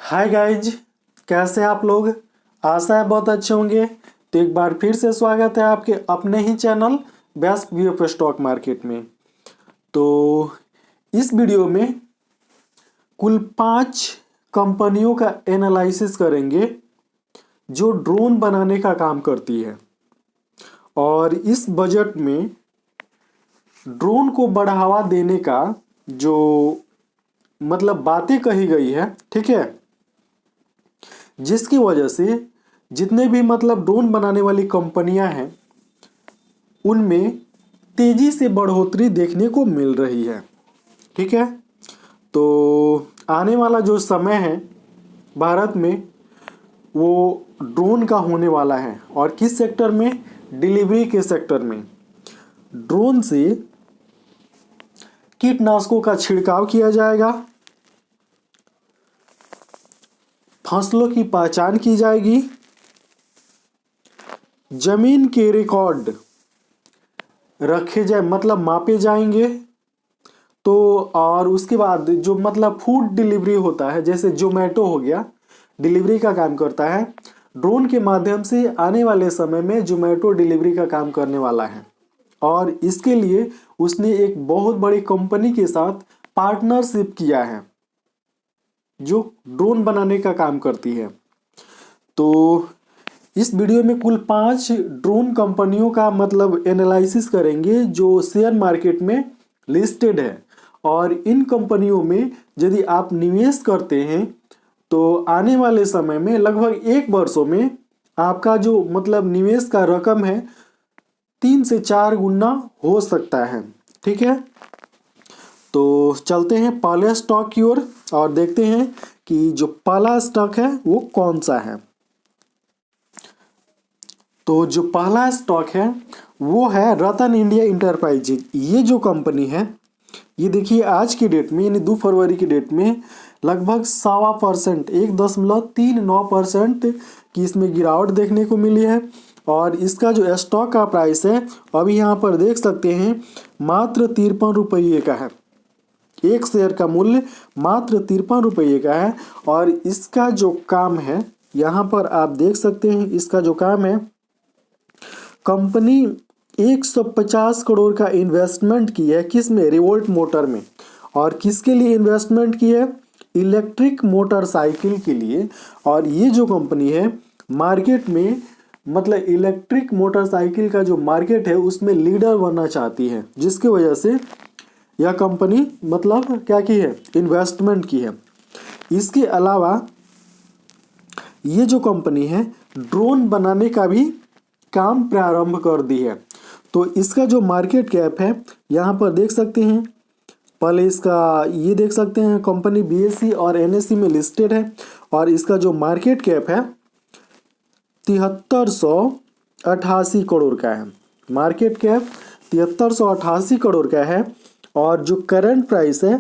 Hi guys, कैसे हैं आप लोग। आशा है बहुत अच्छे होंगे। तो एक बार फिर से स्वागत है आपके अपने ही channel best view of stock market में। तो इस वीडियो में कुल 5 कंपनियों का एनालिसिस करेंगे जो ड्रोन बनाने का काम करती है, और इस बजट में ड्रोन को बढ़ावा देने का जो बातें कही गई है, ठीक है, जिसकी वजह से जितने भी ड्रोन बनाने वाली कंपनियां हैं उनमें तेजी से बढ़ोतरी देखने को मिल रही है। ठीक है, तो आने वाला जो समय है भारत में वो ड्रोन का होने वाला है। और किस सेक्टर में? डिलीवरी के सेक्टर में। ड्रोन से कीटनाशकों का छिड़काव किया जाएगा, फसलों की पहचान की जाएगी, जमीन के रिकॉर्ड रखे जाए मापे जाएंगे। तो और उसके बाद जो फूड डिलीवरी होता है, जैसे जोमेटो हो गया, डिलीवरी का काम करता है, ड्रोन के माध्यम से आने वाले समय में जोमेटो डिलीवरी का काम करने वाला है। और इसके लिए उसने एक बहुत बड़ी कंपनी के साथ पार्टनरशिप किया है जो ड्रोन बनाने का काम करती है। तो इस वीडियो में कुल 5 ड्रोन कंपनियों का एनालिसिस करेंगे जो शेयर मार्केट में लिस्टेड है। और इन कंपनियों में यदि आप निवेश करते हैं तो आने वाले समय में लगभग 1 वर्षों में आपका जो निवेश का रकम है 3 से 4 गुना हो सकता है। ठीक है, तो चलते हैं पहले स्टॉक की ओर और देखते हैं कि जो पहला स्टॉक है वो कौन सा है। तो जो पहला स्टॉक है वो है रतन इंडिया इंटरप्राइजेज। ये जो कंपनी है, ये देखिए आज की डेट में यानी 2 फरवरी की डेट में लगभग 1.25%, 1.39% की इसमें गिरावट देखने को मिली है। और इसका जो स्टॉक का प्राइस है अभी यहाँ पर देख सकते हैं मात्र 53 रुपये का है। एक शेयर का मूल्य मात्र 53 रुपये का है। और इसका जो काम है यहाँ पर आप देख सकते हैं, इसका जो काम है, कंपनी 150 करोड़ का इन्वेस्टमेंट की है। किस में? रिवोल्ट मोटर में। और किसके लिए इन्वेस्टमेंट की है? इलेक्ट्रिक मोटरसाइकिल के लिए। और ये जो कंपनी है मार्केट में इलेक्ट्रिक मोटरसाइकिल का जो मार्केट है उसमें लीडर बनना चाहती है, जिसकी वजह से यह कंपनी क्या की है? इन्वेस्टमेंट की है। इसके अलावा ये जो कंपनी है ड्रोन बनाने का भी काम प्रारंभ कर दी है। तो इसका जो मार्केट कैप है यहाँ पर देख सकते हैं, पहले इसका ये देख सकते हैं कंपनी बीएसई और एनएसई में लिस्टेड है। और इसका जो मार्केट कैप है 7388 करोड़ का है। मार्केट कैप 7388 करोड़ का है। और जो करंट प्राइस है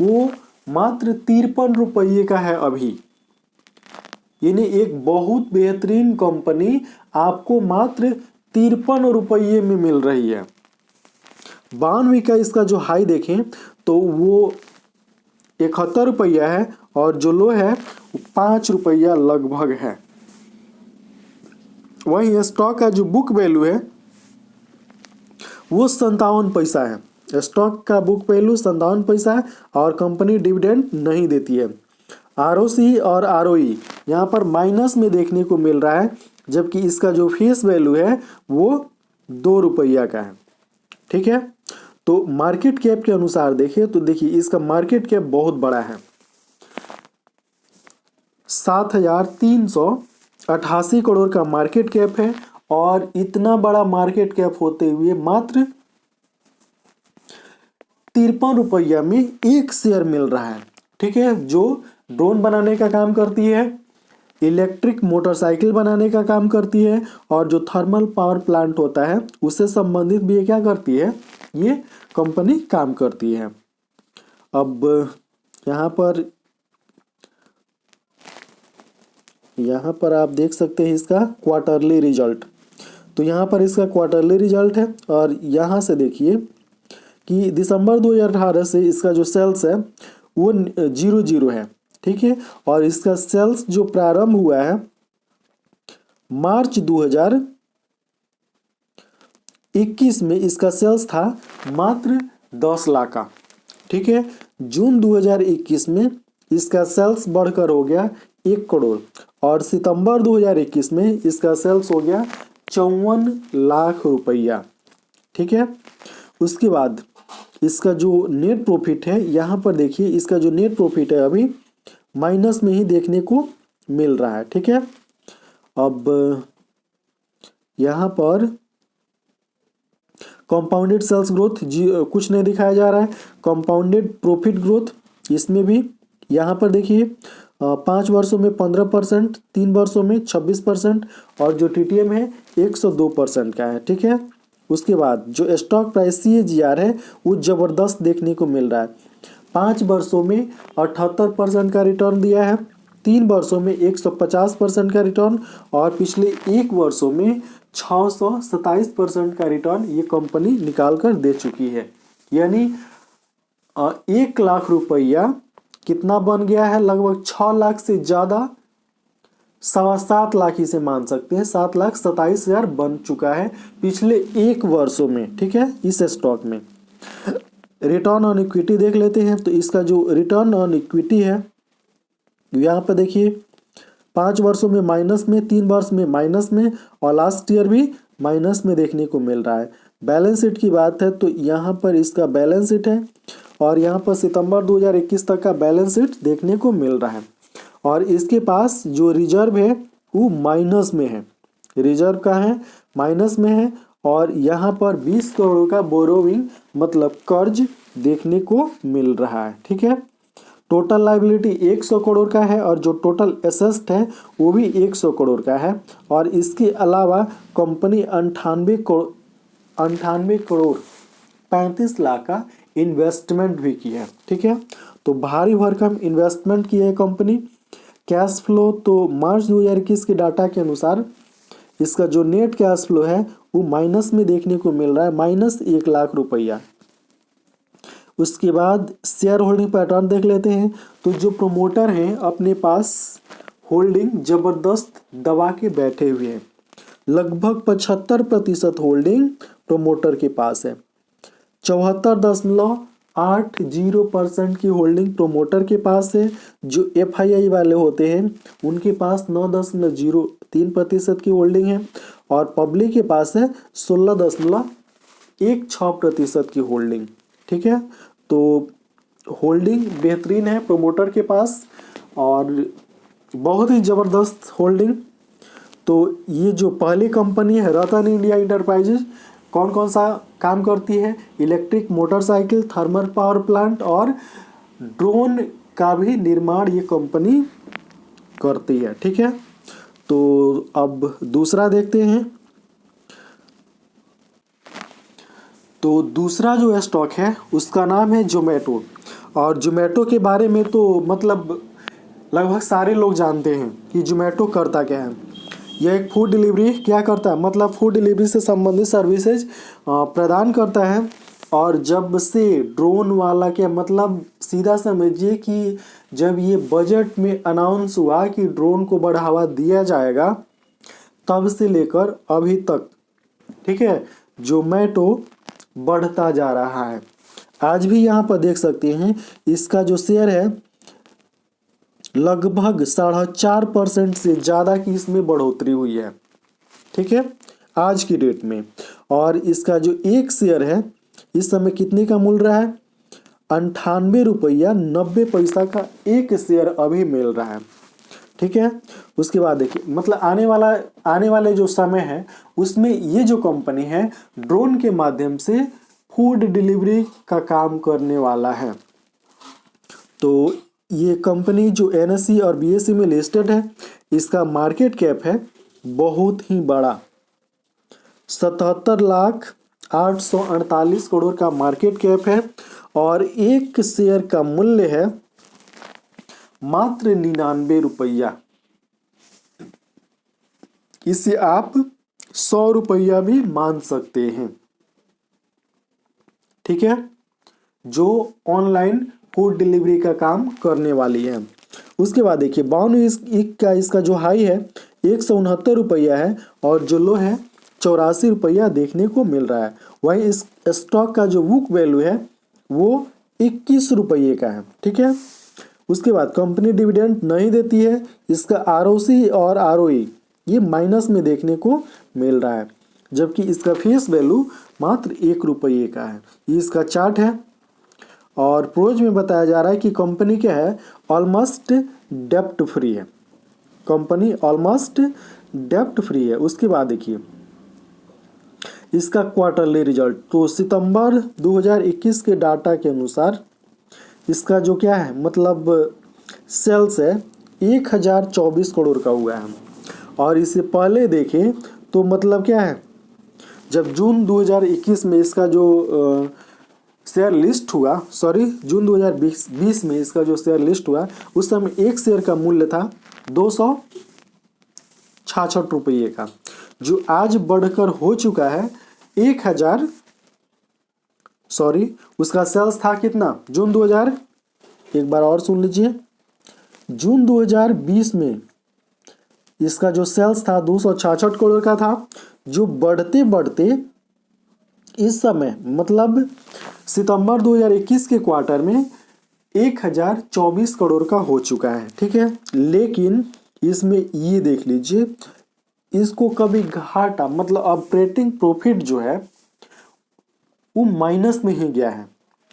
वो मात्र 53 रुपये का है अभी। यानी एक बहुत बेहतरीन कंपनी आपको मात्र 53 रुपये में मिल रही है। 92 का इसका जो हाई देखें तो वो 71 रुपया है और जो लो है वो 5 रुपया लगभग है। वहीं स्टॉक का जो बुक वैल्यू है वो 57 पैसा है। स्टॉक का बुक वैल्यू 57 पैसा है और कंपनी डिविडेंड नहीं देती है। आरओसी और आरओई यहाँ पर माइनस में देखने को मिल रहा है, जबकि इसका जो फेस वैल्यू है वो 2 रुपया का है। ठीक है, तो मार्केट कैप के अनुसार देखिए तो देखिए इसका मार्केट कैप बहुत बड़ा है, 7388 करोड़ का मार्केट कैप है। और इतना बड़ा मार्केट कैप होते हुए मात्र 53 रुपया में एक शेयर मिल रहा है। ठीक है, जो ड्रोन बनाने का काम करती है, इलेक्ट्रिक मोटरसाइकिल बनाने का काम करती है, और जो थर्मल पावर प्लांट होता है उससे संबंधित भी क्या करती है? ये कंपनी काम करती है। अब यहाँ पर आप देख सकते हैं इसका क्वार्टरली रिजल्ट। तो यहाँ पर इसका क्वार्टरली रिजल्ट है और यहाँ से देखिए कि दिसंबर 2018 से इसका जो सेल्स है वो 0 है। ठीक है। और इसका सेल्स जो प्रारंभ हुआ है मार्च 2021 में, इसका सेल्स था मात्र 10 लाख का। ठीक है। जून 2021 में इसका सेल्स बढ़कर हो गया 1 करोड़ और सितंबर 2021 में इसका सेल्स हो गया 54 लाख रुपया। ठीक है। उसके बाद इसका जो नेट प्रॉफिट है, यहाँ पर देखिए इसका जो नेट प्रॉफिट है अभी माइनस में ही देखने को मिल रहा है। ठीक है। अब यहाँ पर कंपाउंडेड सेल्स ग्रोथ कुछ नहीं दिखाया जा रहा है। कंपाउंडेड प्रॉफिट ग्रोथ इसमें भी यहाँ पर देखिए 5 वर्षों में 15%, 3 वर्षों में 26% और जो TTM है 102% का है। ठीक है। उसके बाद जो स्टॉक प्राइस CAGR है वो ज़बरदस्त देखने को मिल रहा है। 5 वर्षों में 78% का रिटर्न दिया है, 3 वर्षों में 150% का रिटर्न और पिछले 1 वर्षों में 627% का रिटर्न ये कंपनी निकाल कर दे चुकी है। यानी 1 लाख रुपया कितना बन गया है, लगभग 6 लाख से ज़्यादा, 7.25 लाख इसे मान सकते हैं, 7,27,000 बन चुका है पिछले 1 वर्षों में। ठीक है। इस स्टॉक में रिटर्न ऑन इक्विटी देख लेते हैं। तो इसका जो रिटर्न ऑन इक्विटी है यहाँ पर देखिए 5 वर्षों में माइनस में, 3 वर्ष में माइनस में और लास्ट ईयर भी माइनस में देखने को मिल रहा है। बैलेंस शीट की बात है तो यहाँ पर इसका बैलेंस शीट है और यहाँ पर सितंबर 2021 तक का बैलेंस शीट देखने को मिल रहा है और इसके पास जो रिजर्व है वो माइनस में है, रिजर्व का है माइनस में है और यहाँ पर 20 करोड़ का बोरोविंग मतलब कर्ज देखने को मिल रहा है। ठीक है। टोटल लाइबिलिटी 100 करोड़ का है और जो टोटल एसेट है वो भी 100 करोड़ का है और इसके अलावा कंपनी 98 करोड़ 35 लाख का इन्वेस्टमेंट भी किया है। ठीक है। तो भारी भरकम इन्वेस्टमेंट की है कंपनी। कैश फ्लो तो मार्च 2021 के डाटा के अनुसार इसका जो नेट कैश फ्लो है वो माइनस में देखने को मिल रहा है, माइनस 1 लाख रुपया। उसके बाद शेयर होल्डिंग पैटर्न देख लेते हैं। तो जो प्रोमोटर हैं अपने पास होल्डिंग ज़बरदस्त दबा के बैठे हुए हैं, लगभग 75% होल्डिंग प्रोमोटर के पास है, 74.80% की होल्डिंग प्रोमोटर के पास है। जो FII वाले होते हैं उनके पास 9.03% की होल्डिंग है और पब्लिक के पास है 16.16% की होल्डिंग। ठीक है। तो होल्डिंग बेहतरीन है प्रोमोटर के पास और बहुत ही ज़बरदस्त होल्डिंग। तो ये जो पहली कंपनी है रतन इंडिया इंटरप्राइजेज, कौन कौन सा काम करती है, electric motorcycle, thermal power plant और ड्रोन का भी निर्माण ये कंपनी करती है। ठीक है। तो अब दूसरा देखते हैं। तो दूसरा जो स्टॉक है उसका नाम है जोमेटो और जोमेटो के बारे में तो मतलब लगभग सारे लोग जानते हैं कि जोमेटो करता क्या है। यह एक फूड डिलीवरी क्या करता है, मतलब फूड डिलीवरी से संबंधित सर्विसेज प्रदान करता है। और जब से ड्रोन वाला क्या मतलब सीधा समझिए कि जब ये बजट में अनाउंस हुआ कि ड्रोन को बढ़ावा दिया जाएगा तब से लेकर अभी तक, ठीक है, जोमेटो बढ़ता जा रहा है। आज भी यहाँ पर देख सकते हैं इसका जो शेयर है लगभग 4.5% से ज़्यादा की इसमें बढ़ोतरी हुई है। ठीक है, आज की डेट में। और इसका जो एक शेयर है इस समय कितने का मिल रहा है, 98 रुपया 90 पैसा का एक शेयर अभी मिल रहा है। ठीक है। उसके बाद देखिए मतलब आने वाले जो समय है उसमें ये जो कंपनी है ड्रोन के माध्यम से फूड डिलीवरी का काम करने वाला है। तो ये कंपनी जो NSE और BSE में लिस्टेड है, इसका मार्केट कैप है बहुत ही बड़ा, 77,848 करोड़ का मार्केट कैप है और एक शेयर का मूल्य है मात्र 99 रुपया। इसे आप 100 रुपया भी मान सकते हैं। ठीक है, जो ऑनलाइन फूड डिलीवरी का काम करने वाली है। उसके बाद देखिए 52 का इसका जो हाई है 169 रुपया है और जो लो है 84 रुपया देखने को मिल रहा है। वहीं इस स्टॉक का जो बुक वैल्यू है वो 21 रुपये का है। ठीक है। उसके बाद कंपनी डिविडेंड नहीं देती है, इसका आरओसी और आरओई ये माइनस में देखने को मिल रहा है, जबकि इसका फेस वैल्यू मात्र 1 रुपये का है। ये इसका चार्ट है और प्रोज में बताया जा रहा है कि कंपनी क्या है, ऑलमोस्ट डेप्ट फ्री है। कंपनी ऑलमोस्ट डेप्ट फ्री है। उसके बाद देखिए इसका क्वार्टरली रिजल्ट, तो सितंबर 2021 के डाटा के अनुसार इसका जो क्या है मतलब सेल्स है 1024 करोड़ का हुआ है। और इससे पहले देखें तो मतलब क्या है, जब जून 2021 में इसका जो शेयर लिस्ट हुआ, जून 2020 में इसका जो शेयर लिस्ट हुआ उस समय एक शेयर का मूल्य था 266 रुपये का, जो आज बढ़कर हो चुका है उसका सेल्स था कितना एक बार और सुन लीजिए, जून 2020 में इसका जो सेल्स था 266 करोड़ का था, जो बढ़ते बढ़ते इस समय मतलब सितंबर 2021 के क्वार्टर में 1024 करोड़ का हो चुका है। ठीक है। लेकिन इसमें ये देख लीजिए इसको कभी घाटा मतलब ऑपरेटिंग प्रॉफिट जो है वो माइनस में ही गया है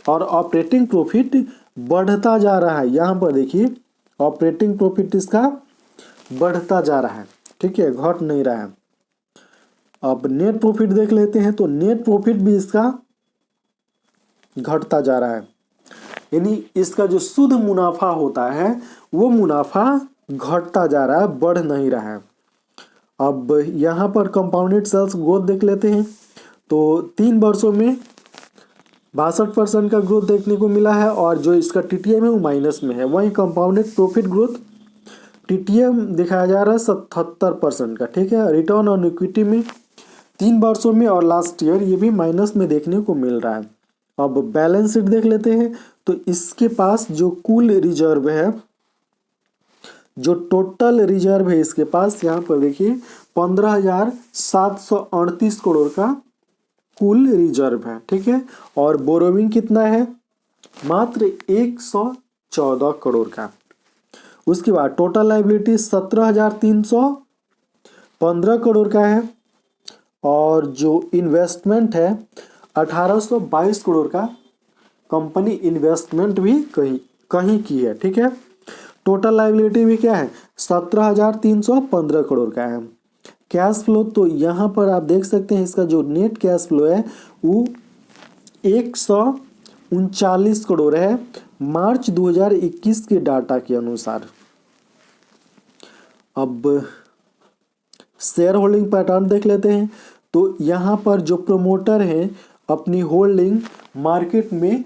और ऑपरेटिंग प्रॉफिट बढ़ता जा रहा है। यहाँ पर देखिए ऑपरेटिंग प्रॉफिट इसका बढ़ता जा रहा है। ठीक है, घट नहीं रहा है। अब नेट प्रॉफिट देख लेते हैं तो नेट प्रॉफिट भी इसका घटता जा रहा है, यानी इसका जो शुद्ध मुनाफा होता है वो मुनाफा घटता जा रहा है, बढ़ नहीं रहा है। अब यहाँ पर कंपाउंडेड सेल्स ग्रोथ देख लेते हैं तो 3 वर्षों में 62% का ग्रोथ देखने को मिला है और जो इसका टीटीएम है वो माइनस में है। वहीं कंपाउंडेड प्रॉफिट ग्रोथ टीटीएम दिखाया जा रहा है 77% का। ठीक है। रिटर्न ऑन इक्विटी में 3 वर्षों में और लास्ट ईयर ये भी माइनस में देखने को मिल रहा है। अब बैलेंस शीट देख लेते हैं तो इसके पास जो कुल रिजर्व है, जो टोटल रिजर्व है इसके पास, यहाँ पर देखिए 15,738 करोड़ का कुल रिजर्व है। ठीक है। और बोरोविंग कितना है, मात्र 114 करोड़ का। उसके बाद टोटल लायबिलिटी 17,315 करोड़ का है और जो इन्वेस्टमेंट है 1822 करोड़ का कंपनी इन्वेस्टमेंट भी कहीं की है। ठीक है। टोटल लायबिलिटी भी क्या है 17,315 करोड़ का है। कैश फ्लो तो यहाँ पर आप देख सकते हैं इसका जो नेट कैश फ्लो है वो 139 करोड़ है मार्च 2021 के डाटा के अनुसार। अब शेयर होल्डिंग पैटर्न देख लेते हैं तो यहाँ पर जो प्रमोटर हैं अपनी होल्डिंग मार्केट में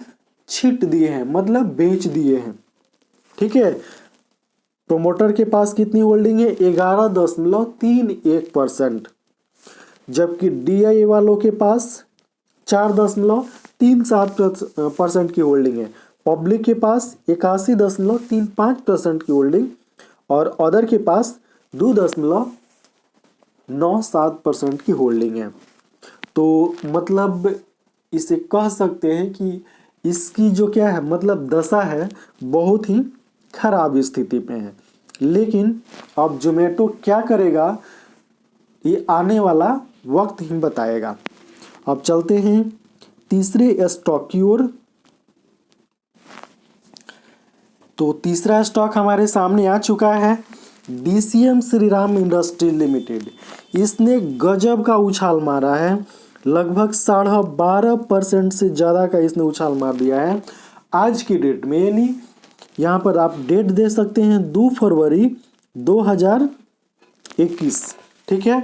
छिट दिए हैं, मतलब बेच दिए हैं। ठीक है। प्रमोटर के पास कितनी होल्डिंग है 11.31%, जबकि डीआई वालों के पास 4.37% की होल्डिंग है। पब्लिक के पास 81.35% की होल्डिंग और अदर के पास 2.97% की होल्डिंग है। तो मतलब इसे कह सकते हैं कि इसकी जो क्या है मतलब दशा है बहुत ही खराब स्थिति में है। लेकिन अब जोमेटो क्या करेगा ये आने वाला वक्त ही बताएगा। अब चलते हैं तीसरे स्टॉक की ओर। तो तीसरा स्टॉक हमारे सामने आ चुका है डीसीएम श्रीराम इंडस्ट्री लिमिटेड। इसने गजब का उछाल मारा है, लगभग 12.5% से ज़्यादा का इसने उछाल मार दिया है आज की डेट में। यानी यहाँ पर आप डेट दे सकते हैं 2 फरवरी 2021। ठीक है।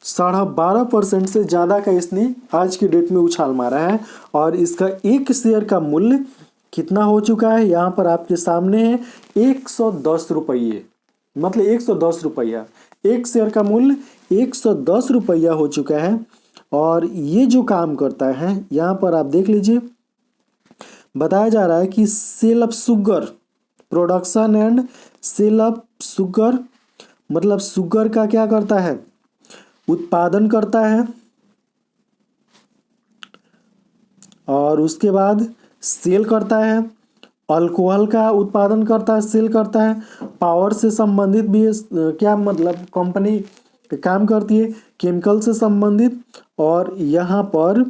12.5% से ज़्यादा का इसने आज की डेट में उछाल मारा है और इसका एक शेयर का मूल्य कितना हो चुका है यहाँ पर आपके सामने है 110 रुपये, मतलब 110 रुपया। एक शेयर का मूल्य 110 रुपया हो चुका है। और ये जो काम करता है यहाँ पर आप देख लीजिए, बताया जा रहा है कि sale of sugar production and sale of sugar, मतलब शुगर का क्या करता है, उत्पादन करता है। और उसके बाद सेल करता है, अल्कोहल का उत्पादन करता है, सेल करता है। पावर से संबंधित भी क्या मतलब कंपनी काम करती है, केमिकल से संबंधित। और यहाँ पर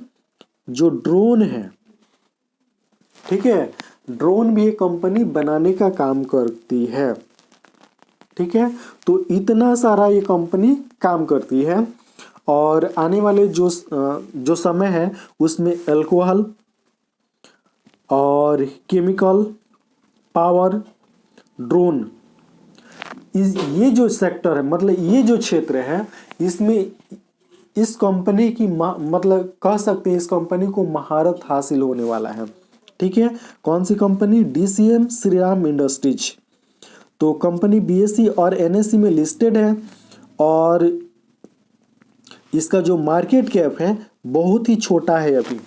जो ड्रोन है, ठीक है, ड्रोन भी एक कंपनी बनाने का काम करती है, ठीक है। तो इतना सारा ये कंपनी काम करती है। और आने वाले जो समय है उसमें अल्कोहल और केमिकल, पावर, ड्रोन, ये जो सेक्टर है, मतलब ये जो क्षेत्र है, इसमें इस कंपनी की मतलब कह सकते हैं इस कंपनी को महारत हासिल होने वाला है, ठीक है। कौन सी कंपनी, डीसीएम श्रीराम इंडस्ट्रीज। तो कंपनी बीएसई और एनएसई में लिस्टेड है और इसका जो मार्केट कैप है बहुत ही छोटा है, अभी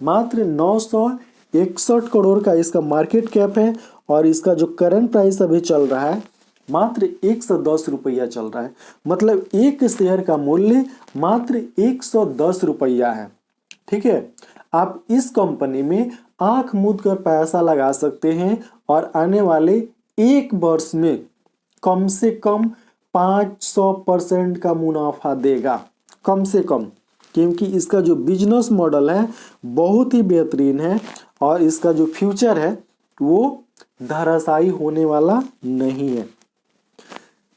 मात्र 961 करोड़ का इसका मार्केट कैप है। और इसका जो करंट प्राइस अभी चल रहा है मात्र 110 रुपया चल रहा है, मतलब एक शेयर का मूल्य मात्र 110 रुपया है, ठीक है। आप इस कंपनी में आंख मूंद कर पैसा लगा सकते हैं और आने वाले एक वर्ष में कम से कम 500% का मुनाफा देगा, कम से कम, क्योंकि इसका जो बिजनेस मॉडल है बहुत ही बेहतरीन है और इसका जो फ्यूचर है वो धराशायी होने वाला नहीं है।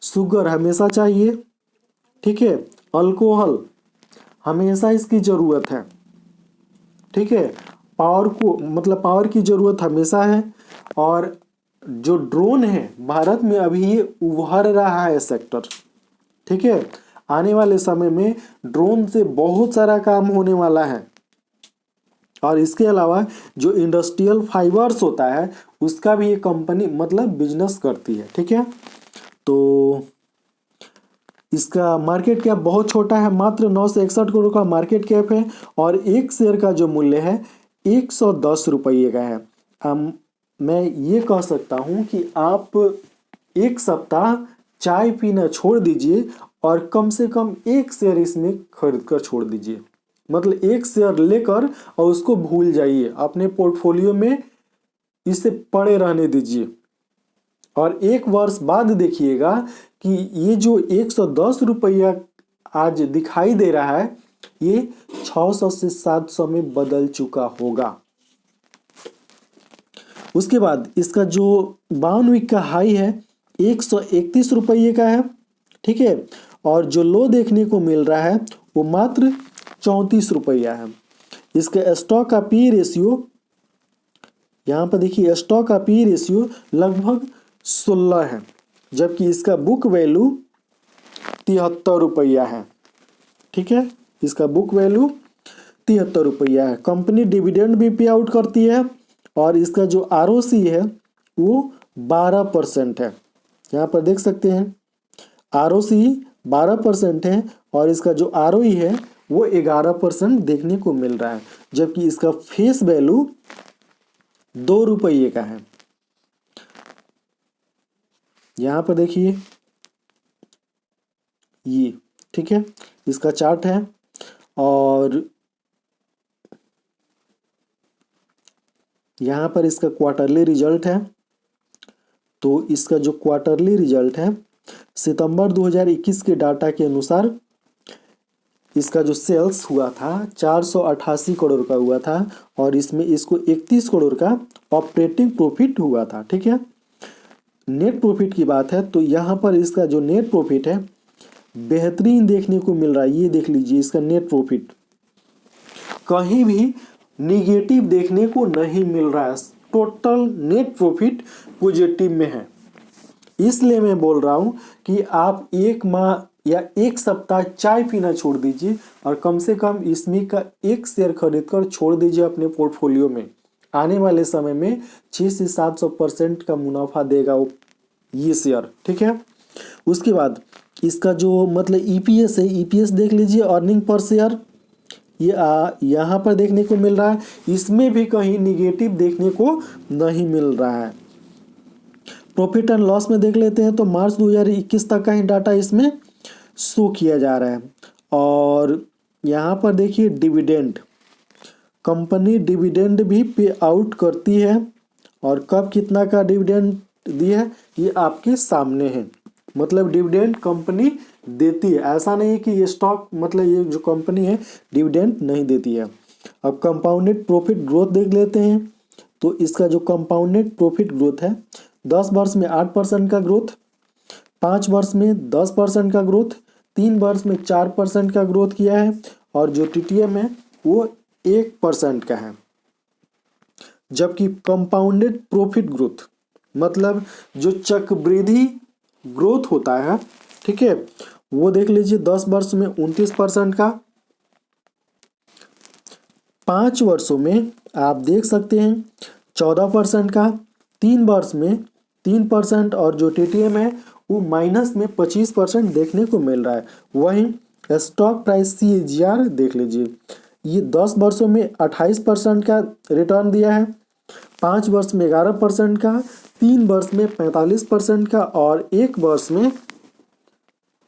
शुगर हमेशा चाहिए, ठीक है, अल्कोहल हमेशा इसकी ज़रूरत है, ठीक है, पावर को मतलब पावर की ज़रूरत हमेशा है। और जो ड्रोन है भारत में अभी ये उभर रहा है सेक्टर, ठीक है। आने वाले समय में ड्रोन से बहुत सारा काम होने वाला है। और इसके अलावा जो इंडस्ट्रियल फाइबर्स होता है उसका भी ये कंपनी मतलब बिजनेस करती है, ठीक है। तो इसका मार्केट कैप बहुत छोटा है, मात्र 961 करोड़ का मार्केट कैप है और एक शेयर का जो मूल्य है 110 रुपये का है। मैं ये कह सकता हूँ कि आप एक सप्ताह चाय पीना छोड़ दीजिए और कम से कम एक शेयर इसमें खरीद कर छोड़ दीजिए, मतलब एक शेयर लेकर और उसको भूल जाइए, अपने पोर्टफोलियो में इसे पड़े रहने दीजिए। और एक वर्ष बाद देखिएगा कि ये जो 110 रुपया आज दिखाई दे रहा है ये 600 से 700 में बदल चुका होगा। उसके बाद इसका जो 52 वीक का हाई है 131 रुपये का है, ठीक है। और जो लो देखने को मिल रहा है वो मात्र 34 रुपया है। इसका स्टॉक का पी रेशियो, यहाँ पर देखिए स्टॉक का पी रेशियो लगभग 16 है, जबकि इसका बुक वैल्यू 73 रुपया है, ठीक है। इसका बुक वैल्यू 73 रुपया है। कंपनी डिविडेंड भी पे आउट करती है और इसका जो आरओसी है वो 12% है। यहाँ पर देख सकते हैं आरओसी 12% है और इसका जो आरओई है वो 11% देखने को मिल रहा है, जबकि इसका फेस वैल्यू 2 रुपये का है। यहाँ पर देखिए ये, ठीक है, इसका चार्ट है। और यहाँ पर इसका क्वार्टरली रिजल्ट है। तो इसका जो क्वार्टरली रिजल्ट है सितंबर 2021 के डाटा के अनुसार इसका जो सेल्स हुआ था 488 करोड़ का हुआ था और इसमें इसको 31 करोड़ का ऑपरेटिंग प्रॉफिट हुआ था, ठीक है। नेट प्रॉफिट की बात है तो यहाँ पर इसका जो नेट प्रॉफिट है बेहतरीन देखने को मिल रहा है। ये देख लीजिए इसका नेट प्रॉफिट कहीं भी निगेटिव देखने को नहीं मिल रहा है, टोटल नेट प्रॉफिट पॉजिटिव में है। इसलिए मैं बोल रहा हूँ कि आप एक माह या एक सप्ताह चाय पीना छोड़ दीजिए और कम से कम इसमें का एक शेयर खरीद कर छोड़ दीजिए अपने पोर्टफोलियो में। आने वाले समय में 600 से 700% का मुनाफा देगा वो ये शेयर, ठीक है। उसके बाद इसका जो मतलब ईपीएस है, ईपीएस देख लीजिए, अर्निंग पर शेयर, ये यहाँ पर देखने को मिल रहा है। इसमें भी कहीं निगेटिव देखने को नहीं मिल रहा है। प्रॉफिट एंड लॉस में देख लेते हैं तो मार्च 2021 तक का ही डाटा इसमें शो किया जा रहा है। और यहाँ पर देखिए डिविडेंड, कंपनी डिविडेंड भी पे आउट करती है और कब कितना का डिविडेंड दिया है ये आपके सामने है। मतलब डिविडेंड कंपनी देती है, ऐसा नहीं है कि ये स्टॉक मतलब ये जो कंपनी है डिविडेंड नहीं देती है। अब कंपाउंडेड प्रॉफिट ग्रोथ देख लेते हैं तो इसका जो कंपाउंडेड प्रॉफिट ग्रोथ है 10 वर्ष में 8% का ग्रोथ, 5 वर्ष में 10% का ग्रोथ, 3 वर्ष में 4% का ग्रोथ किया है और जो टीटीएम है वो 1% का है। जबकि कंपाउंडेड प्रॉफिट ग्रोथ मतलब जो चक्रवृद्धि ग्रोथ होता है, ठीक है, वो देख लीजिए 10 वर्ष में 29% का, 5 वर्षों में आप देख सकते हैं 14% का, 3 वर्ष में 3% और जो टीटीएम है वो माइनस में 25% देखने को मिल रहा है। वहीं स्टॉक प्राइस CAGR देख लीजिए, ये 10 वर्षों में 28% का रिटर्न दिया है, 5 वर्ष में 11% का, 3 वर्ष में 45% का और 1 वर्ष में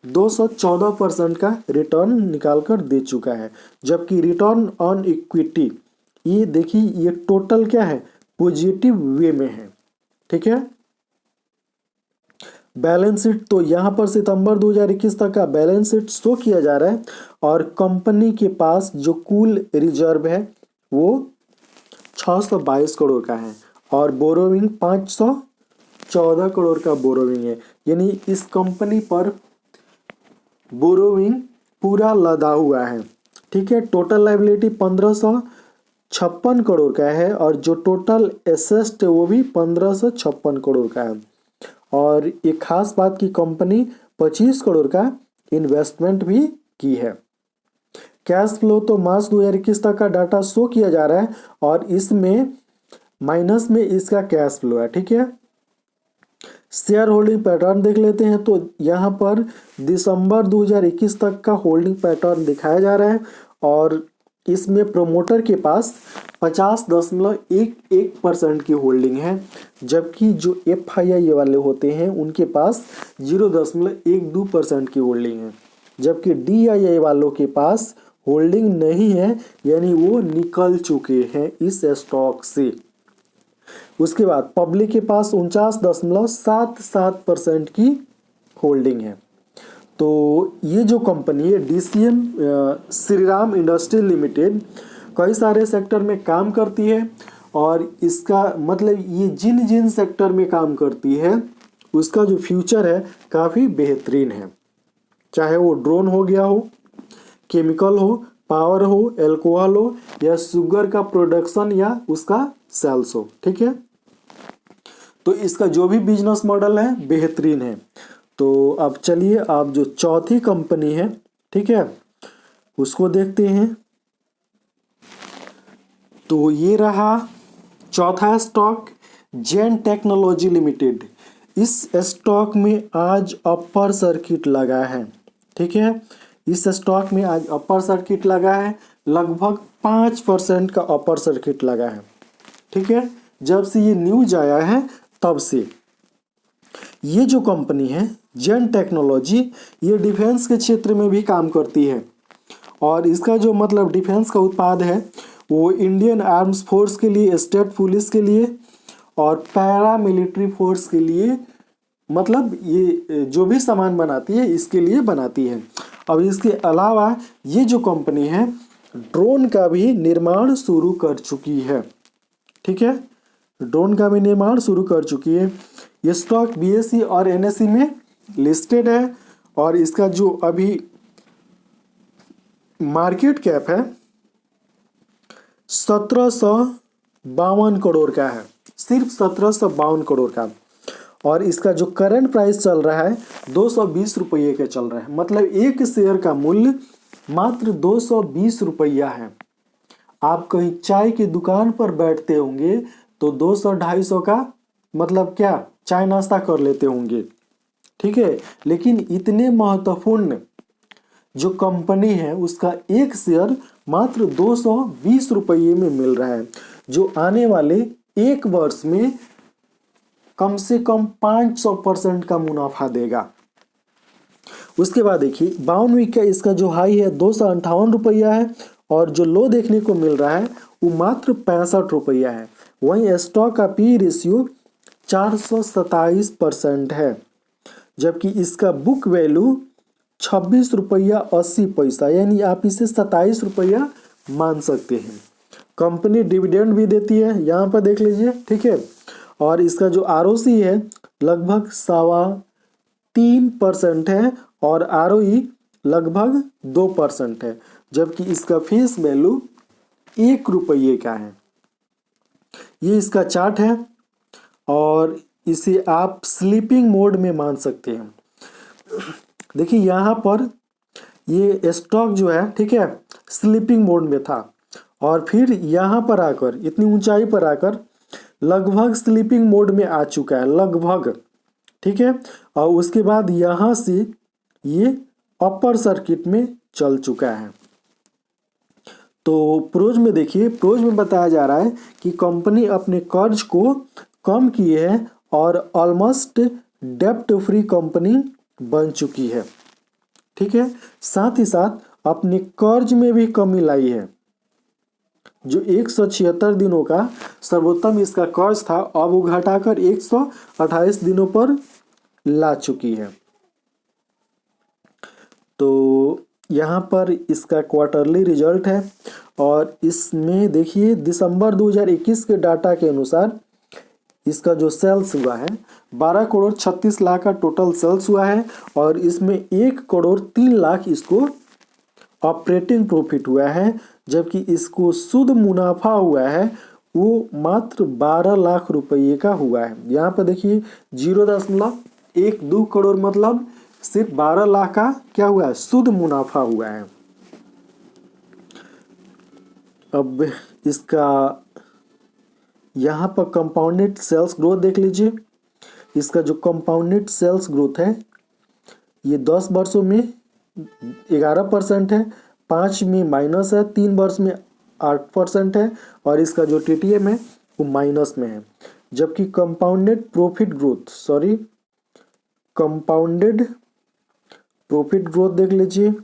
214% का रिटर्न निकाल कर दे चुका है। जबकि रिटर्न ऑन इक्विटी ये देखिए ये टोटल क्या है, पॉजिटिव वे में है, ठीक है। बैलेंस शीट तो यहाँ पर सितंबर 2021 तक का बैलेंस शीट शो किया जा रहा है और कंपनी के पास जो कुल रिजर्व है वो 622 करोड़ का है और बोरोविंग 514 करोड़ का बोरोविंग है। यानी इस कंपनी पर बोरोविंग पूरा लदा हुआ है, ठीक है। टोटल लायबिलिटी 1556 करोड़ का है और जो टोटल एसेट है वो भी 1556 करोड़ का है। और एक खास बात की कंपनी 25 करोड़ का इन्वेस्टमेंट भी की है। कैश फ्लो तो मार्च 2021 तक का डाटा शो किया जा रहा है और इसमें माइनस में इसका कैश फ्लो है, ठीक है। शेयर होल्डिंग पैटर्न देख लेते हैं तो यहाँ पर दिसंबर 2021 तक का होल्डिंग पैटर्न दिखाया जा रहा है और इसमें प्रोमोटर के पास 50.11% की होल्डिंग है, जबकि जो FII वाले होते हैं उनके पास 0.12% की होल्डिंग है, जबकि DII वालों के पास होल्डिंग नहीं है, यानी वो निकल चुके हैं इस स्टॉक से। उसके बाद पब्लिक के पास 49.77% की होल्डिंग है। तो ये जो कंपनी है DCM श्रीराम इंडस्ट्री लिमिटेड कई सारे सेक्टर में काम करती है और इसका मतलब ये जिन जिन सेक्टर में काम करती है उसका जो फ्यूचर है काफ़ी बेहतरीन है, चाहे वो ड्रोन हो गया हो, केमिकल हो, पावर हो, एल्कोहल हो या शुगर का प्रोडक्शन या उसका सेल्स हो, ठीक है। तो इसका जो भी बिजनेस मॉडल है बेहतरीन है। तो अब चलिए आप जो चौथी कंपनी है, ठीक है, उसको देखते हैं। तो ये रहा चौथा स्टॉक जेन टेक्नोलॉजी लिमिटेड। इस स्टॉक में आज अपर सर्किट लगा है, ठीक है। इस स्टॉक में आज अपर सर्किट लगा है, लगभग 5% का अपर सर्किट लगा है, ठीक है। जब से ये न्यूज आया है तब से ये जो कंपनी है जेन टेक्नोलॉजी ये डिफेंस के क्षेत्र में भी काम करती है और इसका जो मतलब डिफेंस का उत्पाद है वो इंडियन आर्म्स फोर्स के लिए, स्टेट पुलिस के लिए और पैरा मिलिट्री फोर्स के लिए, मतलब ये जो भी सामान बनाती है इसके लिए बनाती है। अब इसके अलावा ये जो कंपनी है ड्रोन का भी निर्माण शुरू कर चुकी है, ठीक है। ड्रोन का भी निर्माण शुरू कर चुकी है। ये स्टॉक BSE और NSE में लिस्टेड है और इसका जो अभी मार्केट कैप है 1752 करोड़ का है, सिर्फ 1752 करोड़ का। और इसका जो करंट प्राइस चल रहा है 220 रुपये का चल रहा है, मतलब एक शेयर का मूल्य मात्र 220 रुपया है। आप कहीं चाय की दुकान पर बैठते होंगे तो 200-250 का मतलब क्या चाय नाश्ता कर लेते होंगे, ठीक है। लेकिन इतने महत्वपूर्ण जो कंपनी है उसका एक शेयर मात्र 220 रुपये में मिल रहा है, जो आने वाले एक वर्ष में कम से कम 500% का मुनाफा देगा। उसके बाद देखिए 52 वीक का इसका जो हाई है 258 रुपया है और जो लो देखने को मिल रहा है वो मात्र 65 रुपया है। वहीं स्टॉक का पी रेशियो 427% है, जबकि इसका बुक वैल्यू 26 रुपया 80 पैसा, यानी आप इसे 27 रुपया मान सकते हैं। कंपनी डिविडेंड भी देती है, यहाँ पर देख लीजिए, ठीक है। और इसका जो आरओसी है लगभग 3.25% है और आरओई लगभग 2% है, जबकि इसका फेस वैल्यू 1 रुपये का है। ये इसका चार्ट है और इसे आप स्लीपिंग मोड में मान सकते हैं। देखिए यहाँ पर ये स्टॉक जो है, ठीक है, स्लीपिंग मोड में था और फिर यहाँ पर आकर इतनी ऊंचाई पर आकर लगभग स्लीपिंग मोड में आ चुका है, लगभग, ठीक है। और उसके बाद यहाँ से ये अपर सर्किट में चल चुका है। तो प्रोज में देखिए, प्रोज में बताया जा रहा है कि कंपनी अपने कर्ज को कम किए है और ऑलमोस्ट डेब्ट फ्री कंपनी बन चुकी है, ठीक है। साथ ही साथ अपने कर्ज में भी कमी लाई है। जो 176 दिनों का सर्वोत्तम इसका कर्ज था, अब वो घटाकर 128 दिनों पर ला चुकी है। तो यहाँ पर इसका क्वार्टरली रिजल्ट है और इसमें देखिए दिसंबर 2021 के डाटा के अनुसार इसका जो सेल्स हुआ है 12 करोड़ 36 लाख का टोटल सेल्स हुआ है और इसमें 1 करोड़ 3 लाख इसको ऑपरेटिंग प्रॉफिट हुआ है, जबकि इसको शुद्ध मुनाफा हुआ है वो मात्र 12 लाख रुपये का हुआ है। यहाँ पर देखिए 0.12 करोड़ मतलब सिर्फ 12 लाख का क्या हुआ है, शुद्ध मुनाफा हुआ है। अब इसका यहाँ पर कंपाउंडेड सेल्स ग्रोथ देख लीजिए। इसका जो कंपाउंडेड सेल्स ग्रोथ है ये 10 वर्षों में 11% है, 5 में माइनस है, 3 वर्ष में 8% है और इसका जो टीटीएम है वो माइनस में है। जबकि कंपाउंडेड प्रॉफिट ग्रोथ देख लीजिए।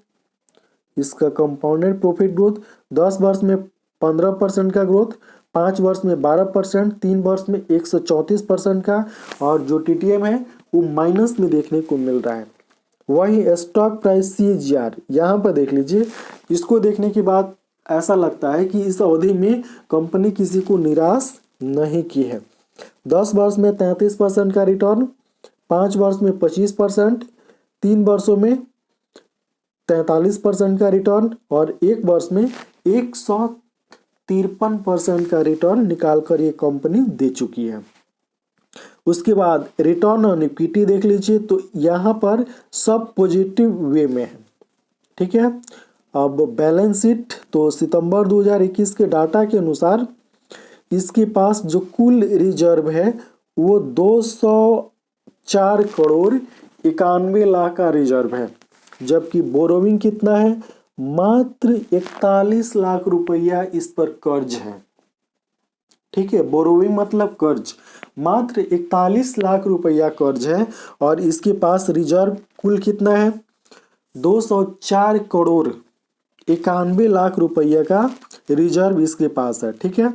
इसका कंपाउंडेड प्रॉफिट ग्रोथ 10 वर्ष में 15% का ग्रोथ, 5 वर्ष में 12%, 3 वर्ष में 134% का और जो टीटीएम है वो माइनस में देखने को मिल रहा है। वही स्टॉक प्राइस CAGR यहाँ पर देख लीजिए। इसको देखने के बाद ऐसा लगता है कि इस अवधि में कंपनी किसी को निराश नहीं की है। 10 वर्ष में 33% का रिटर्न, 5 वर्ष में 25%, 3 वर्षों में 43% का रिटर्न और 1 वर्ष में 153% का रिटर्न निकालकर ये कंपनी दे चुकी है। उसके बाद रिटर्न ऑन इक्विटी देख लीजिए, तो यहाँ पर सब पॉजिटिव वे में है, ठीक है। अब बैलेंस शीट, तो सितंबर 2021 के डाटा के अनुसार इसके पास जो कुल रिजर्व है वो 204 करोड़ 91 लाख का रिजर्व है, जबकि बोरोविंग कितना है, मात्र 41 लाख रुपया इस पर कर्ज है, ठीक है। बोरोविंग मतलब कर्ज, मात्र 41 लाख रुपया कर्ज है और इसके पास रिजर्व कुल कितना है, 204 करोड़ 91 लाख रुपया का रिजर्व इसके पास है, ठीक है।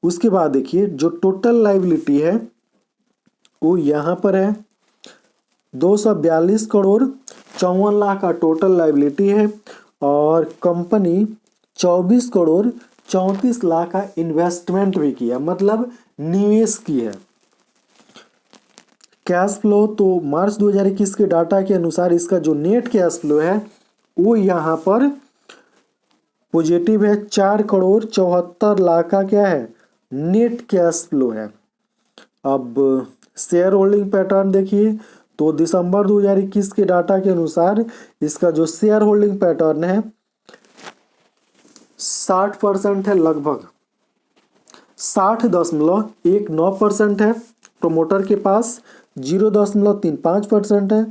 उसके बाद देखिए जो टोटल लायबिलिटी है वो यहाँ पर है 242 करोड़ 54 लाख का टोटल लायबिलिटी है और कंपनी 24 करोड़ 34 लाख का इन्वेस्टमेंट भी किया, मतलब निवेश की है। कैश फ्लो, तो मार्च 2021 के डाटा के अनुसार इसका जो नेट कैश फ्लो है वो यहाँ पर पॉजिटिव है, 4 करोड़ 74 लाख का क्या है, नेट कैश फ्लो है। अब शेयर होल्डिंग पैटर्न देखिए, तो दिसंबर 2021 के डाटा के अनुसार इसका जो शेयर होल्डिंग पैटर्न है 60% है, लगभग 60.19% है। प्रोमोटर के पास 0.35% है,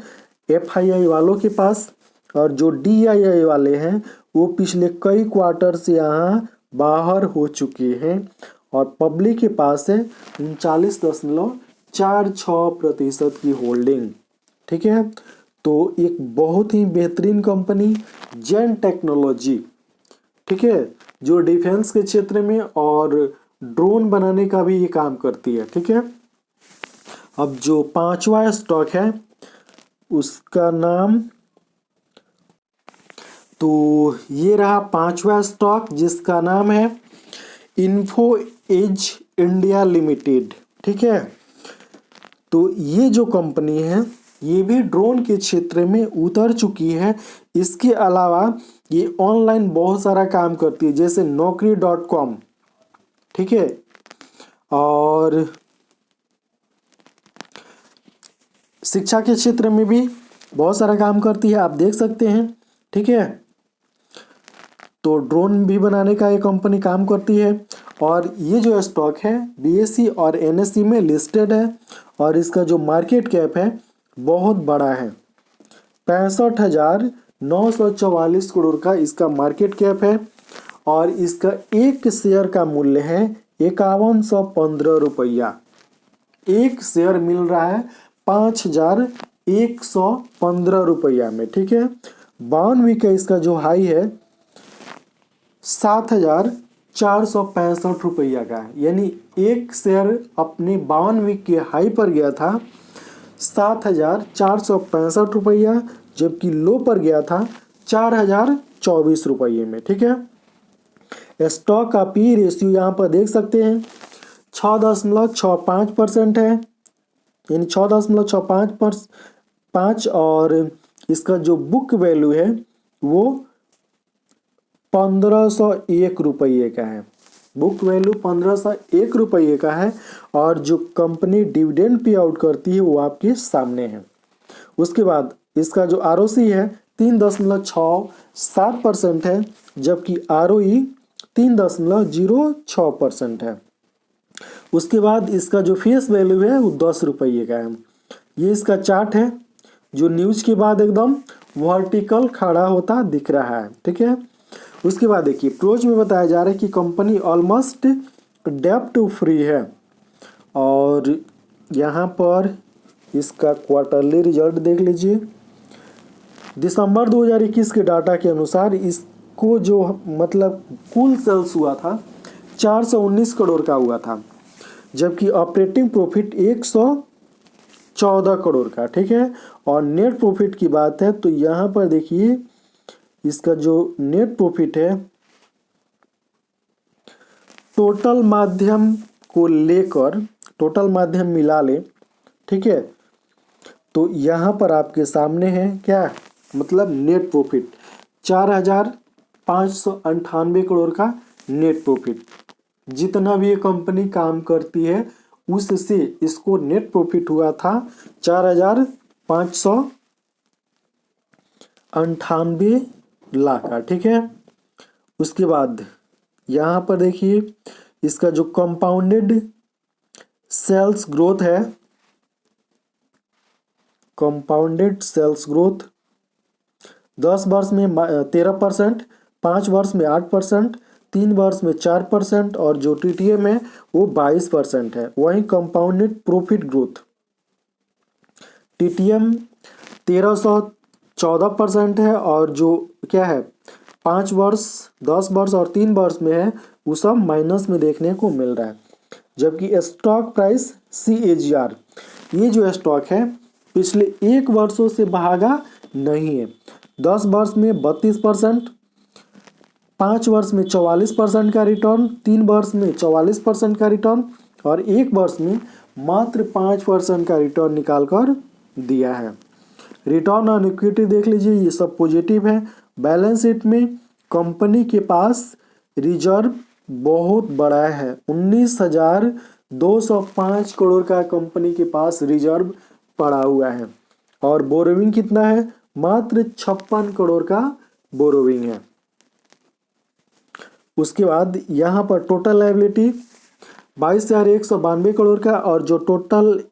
FII वालों के पास, और जो DII वाले हैं वो पिछले कई क्वार्टर से यहाँ बाहर हो चुके हैं और पब्लिक के पास है 39.46%। 4-6% की होल्डिंग। ठीक है, तो एक बहुत ही बेहतरीन कंपनी जेन टेक्नोलॉजी, ठीक है, जो डिफेंस के क्षेत्र में और ड्रोन बनाने का भी ये काम करती है। ठीक है, अब जो पांचवा स्टॉक है उसका नाम, तो ये रहा पांचवा स्टॉक जिसका नाम है इन्फो एज इंडिया लिमिटेड। ठीक है, तो ये जो कंपनी है ये भी ड्रोन के क्षेत्र में उतर चुकी है। इसके अलावा ये ऑनलाइन बहुत सारा काम करती है, जैसे naukri.com, ठीक है, और शिक्षा के क्षेत्र में भी बहुत सारा काम करती है, आप देख सकते हैं। ठीक है, तो ड्रोन भी बनाने का ये कंपनी काम करती है। और ये जो स्टॉक है बीएसई और एनएसई में लिस्टेड है और इसका जो मार्केट कैप है बहुत बड़ा है, 65,944 करोड़ का इसका मार्केट कैप है और इसका एक शेयर का मूल्य है 5115 रुपया। एक शेयर मिल रहा है 5115 रुपया में। ठीक है, 52 वीक का इसका जो हाई है 7,465 रुपया का है, यानी एक शेयर अपने 52 वीक के हाई पर गया था 7,465 रुपया, जबकि लो पर गया था 4,024 रुपये में। ठीक है, स्टॉक का पी रेशियो यहाँ पर देख सकते हैं 6.65% है, यानी 6.65 और इसका जो बुक वैल्यू है वो 1501 रुपये का है। बुक वैल्यू 1501 रुपये का है और जो कंपनी डिविडेंड पे आउट करती है वो आपके सामने है। उसके बाद इसका जो आरओसी है 3.67% है, जबकि आरओई 3.06% है। उसके बाद इसका जो फेस वैल्यू है वो 10 रुपये का है। ये इसका चार्ट है जो न्यूज के बाद एकदम वर्टिकल खड़ा होता दिख रहा है। ठीक है, उसके बाद देखिए प्रोज में बताया जा रहा है कि कंपनी ऑलमोस्ट डेब्ट फ्री है और यहाँ पर इसका क्वार्टरली रिजल्ट देख लीजिए। दिसंबर 2021 के डाटा के अनुसार इसको जो मतलब कुल सेल्स हुआ था 419 करोड़ का हुआ था, जबकि ऑपरेटिंग प्रॉफिट 114 करोड़ का। ठीक है, और नेट प्रॉफिट की बात है तो यहाँ पर देखिए इसका जो नेट प्रॉफिट है टोटल माध्यम को लेकर, टोटल माध्यम मिला ले, ठीक है, तो यहाँ पर आपके सामने है क्या मतलब नेट प्रॉफिट 4,598 करोड़ का नेट प्रॉफिट। जितना भी ये कंपनी काम करती है उससे इसको नेट प्रॉफिट हुआ था 4,598 लाख का। ठीक है, उसके बाद यहाँ पर देखिए इसका जो कंपाउंडेड सेल्स ग्रोथ है, कंपाउंडेड सेल्स ग्रोथ 10 वर्ष में 13%, 5 वर्ष में 8%, 3 वर्ष में 4% और जो टीटीएम है वो 22% है। वहीं कंपाउंडेड प्रॉफिट ग्रोथ टीटीएम 1314% है और जो क्या है 5 वर्ष, 10 वर्ष और 3 वर्ष में है वो सब माइनस में देखने को मिल रहा है। जबकि स्टॉक प्राइस CAGR, ये जो स्टॉक है पिछले 1 वर्षों से भागा नहीं है। 10 वर्ष में 32%, 5 वर्ष में 44% का रिटर्न, 3 वर्ष में 44% का रिटर्न और 1 वर्ष में मात्र 5% का रिटर्न निकाल कर दिया है। रिटर्न ऑन इक्विटी देख लीजिए, ये सब पॉजिटिव है। बैलेंस शीट में कंपनी के पास रिजर्व बहुत बड़ा है, 19,205 करोड़ का कंपनी के पास रिजर्व पड़ा हुआ है और बोरोविंग कितना है, मात्र 56 करोड़ का बोरोविंग है। उसके बाद यहाँ पर टोटल लायबिलिटी 22,192 करोड़ का और जो टोटल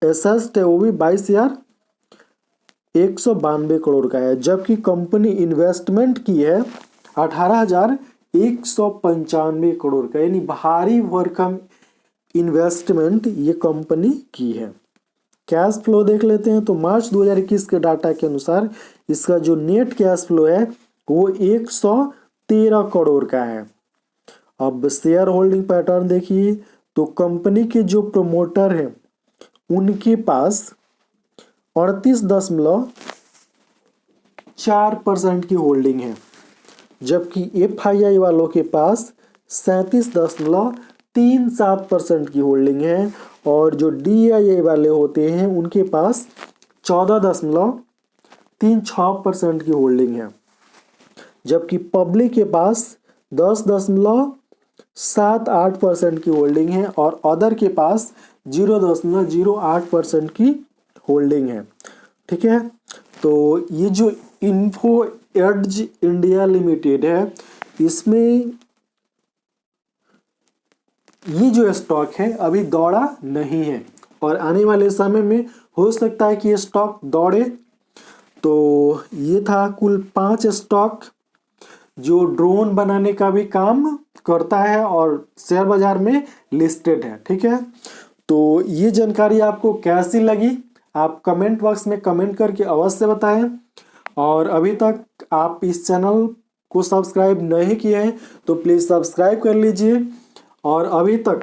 एसेट है वो भी 22,192 करोड़ का है, जबकि कंपनी इन्वेस्टमेंट की है 18,195 करोड़ का, यानी भारी भरकम इन्वेस्टमेंट ये कंपनी की है। कैश फ्लो देख लेते हैं तो मार्च 2021 के डाटा के अनुसार इसका जो नेट कैश फ्लो है वो 113 करोड़ का है। अब शेयर होल्डिंग पैटर्न देखिए तो कंपनी के जो प्रमोटर हैं उनके पास 38.4% की होल्डिंग है, जबकि FII वालों के पास 37.37% की होल्डिंग है और जो DII वाले होते हैं उनके पास 14.36% की होल्डिंग है, जबकि पब्लिक के पास 10.78% की होल्डिंग है और अदर के पास 0.08% की होल्डिंग है। ठीक है, तो ये जो इन्फो एड्ज इंडिया लिमिटेड है इसमें ये जो स्टॉक है अभी दौड़ा नहीं है और आने वाले समय में हो सकता है कि ये स्टॉक दौड़े। तो ये था कुल 5 स्टॉक जो ड्रोन बनाने का भी काम करता है और शेयर बाजार में लिस्टेड है। ठीक है, तो ये जानकारी आपको कैसी लगी आप कमेंट बॉक्स में कमेंट करके अवश्य बताएं और अभी तक आप इस चैनल को सब्सक्राइब नहीं किए हैं तो प्लीज़ सब्सक्राइब कर लीजिए और अभी तक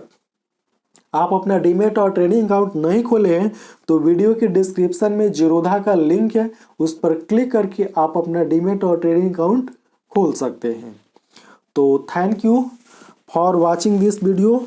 आप अपना डीमेट और ट्रेडिंग अकाउंट नहीं खोले हैं तो वीडियो के डिस्क्रिप्शन में जीरोधा का लिंक है, उस पर क्लिक करके आप अपना डीमेट और ट्रेडिंग अकाउंट खोल सकते हैं। तो thank you for watching this video.